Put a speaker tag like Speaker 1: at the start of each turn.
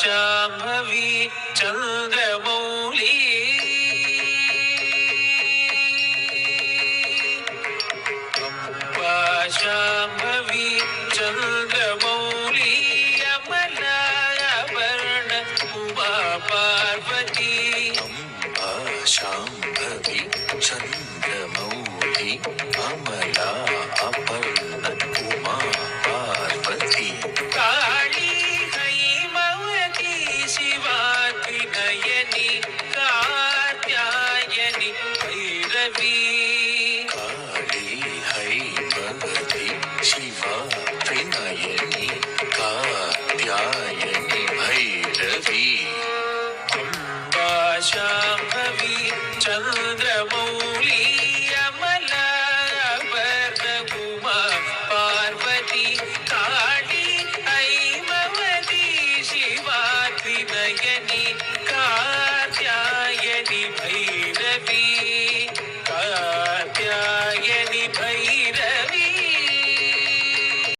Speaker 1: Shambhavi Chandramouli Amba Shambhavi Chandramouli अमलावर्ण Uma Parvati Amba Shambhavi Chandramouli Amla Aparna Uma Parvati Kali Haimavati शिवाति नयनी Katyayani Bhairavi Kali Haimavati शिवाति नयनी Katyayani Bhairavi Amba Shambhavi Chandramouli